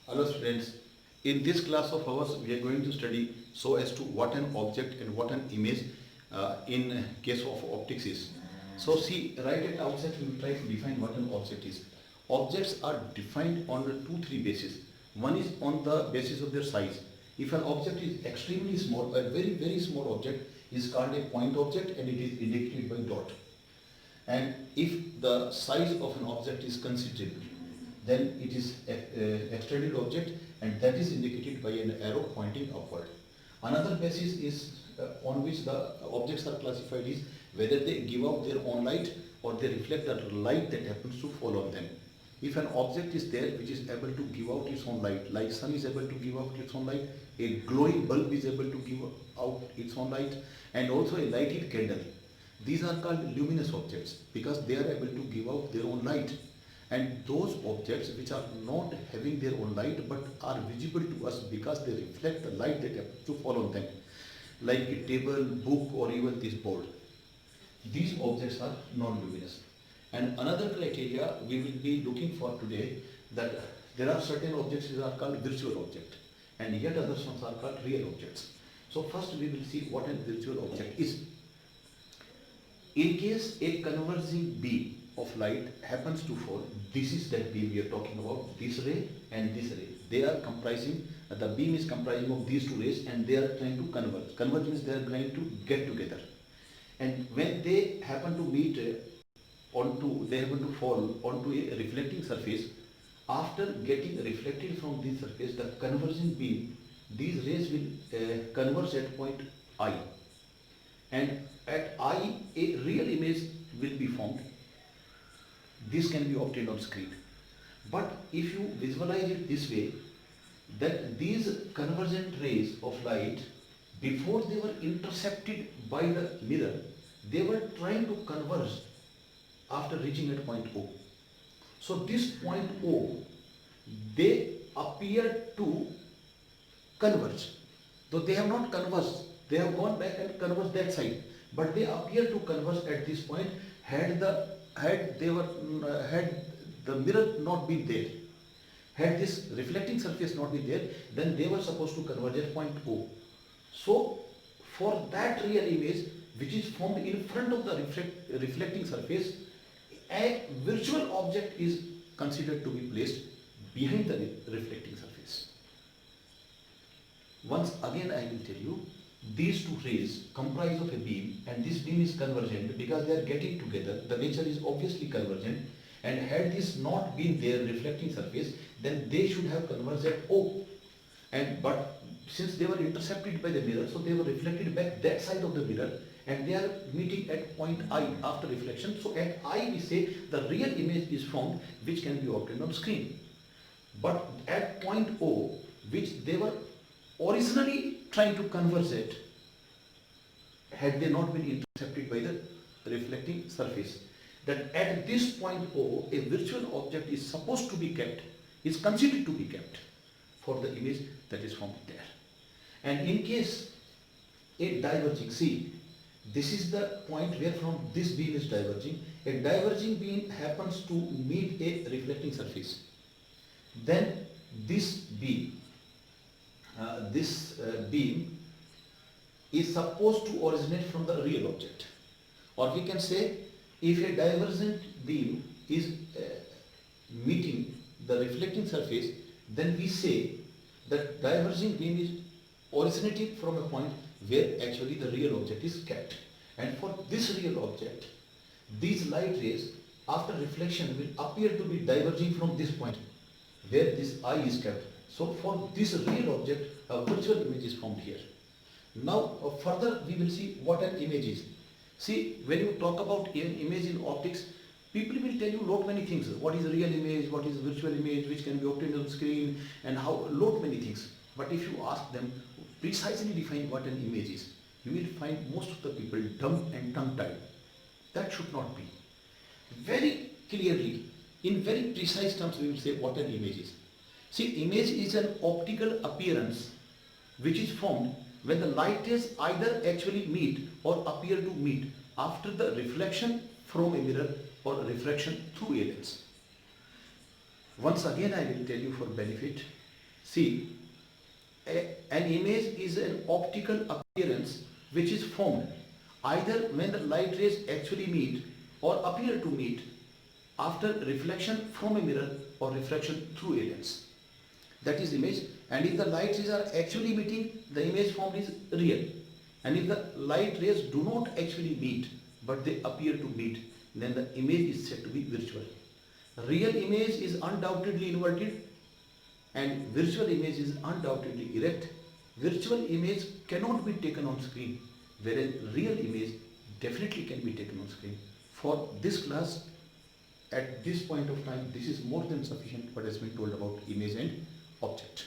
Hello students, in this class of ours we are going to study so as to what an object and what an image in case of optics is. So see, right at outset we will try to define what an object is. Objects are defined on three bases. One is on the basis of their size. If an object is extremely small, a very small object is called a point object and it is indicated by dot. And if the size of an object is considerable, then it is extended object and that is indicated by an arrow pointing upward. Another basis is on which the objects are classified is whether they give out their own light or they reflect the light that happens to fall on them. If an object is there which is able to give out its own light, like sun is able to give out its own light, a glowing bulb is able to give out its own light, and also a lighted candle. These are called luminous objects because they are able to give out their own light. And those objects which are not having their own light but are visible to us because they reflect the light that happens to fall on them, like a table, book, or even this board. These objects are non-luminous. And another criteria we will be looking for today, that there are certain objects which are called virtual object and yet others ones are called real objects. So first we will see what a virtual object is. In case a converging beam of light happens to fall, this is that beam we are talking about, this ray and this ray. They are comprising, the beam is comprising of these two rays and they are trying to converge. Converge means they are going to get together. And when they happen to meet they happen to fall onto a reflecting surface, after getting reflected from this surface, the converging beam, these rays will converge at point I. And at I, a real image will be formed. This can be obtained on screen. But if you visualize it this way, that these convergent rays of light, before they were intercepted by the mirror, they were trying to converge after reaching at point O. So this point O, they appear to converge. Though they have not converged, they have gone back and converged that side. But they appear to converge at this point had the mirror not been there. Had this reflecting surface not been there, then they were supposed to converge at point O. So for that real image which is formed in front of the reflecting surface, a virtual object is considered to be placed behind the reflecting surface. Once again I will tell you, these two rays comprise of a beam and this beam is convergent because they are getting together. The nature is obviously convergent, and had this not been their reflecting surface, then they should have converged at O. But since they were intercepted by the mirror, so they were reflected back that side of the mirror and they are meeting at point I after reflection. So at I we say the real image is formed which can be obtained on screen. But at point O, which they were originally trying to converge at, had they not been intercepted by the reflecting surface, that at this point O, a virtual object is supposed to be kept, is considered to be kept for the image that is formed there. And in case a diverging, see, this is the point where from this beam is diverging. A diverging beam happens to meet a reflecting surface. Then this beam, beam is supposed to originate from the real object. Or we can say, if a divergent beam is meeting the reflecting surface, then we say that diverging beam is originated from a point where actually the real object is kept. And for this real object, these light rays after reflection will appear to be diverging from this point where this I is kept. So for this real object, a virtual image is formed here. Now further we will see what an image is. See, when you talk about an image in optics, people will tell you lot many things. What is a real image, what is a virtual image, which can be obtained on screen, and how, lot many things. But if you ask them, precisely define what an image is, you will find most of the people dumb and tongue-tied. That should not be. Very clearly, in very precise terms, we will say what an image is. See, image is an optical appearance which is formed when the light rays either actually meet or appear to meet after the reflection from a mirror or reflection through a lens. Once again I will tell you for benefit, See, an image is an optical appearance which is formed either when the light rays actually meet or appear to meet after reflection from a mirror or refraction through a lens. That is image. And if the light rays are actually meeting, the image formed is real. And if the light rays do not actually meet but they appear to meet, then the image is said to be virtual. Real image is undoubtedly inverted and virtual image is undoubtedly erect. Virtual image cannot be taken on screen, whereas real image definitely can be taken on screen. For this class, at this point of time, this is more than sufficient what has been told about image and object.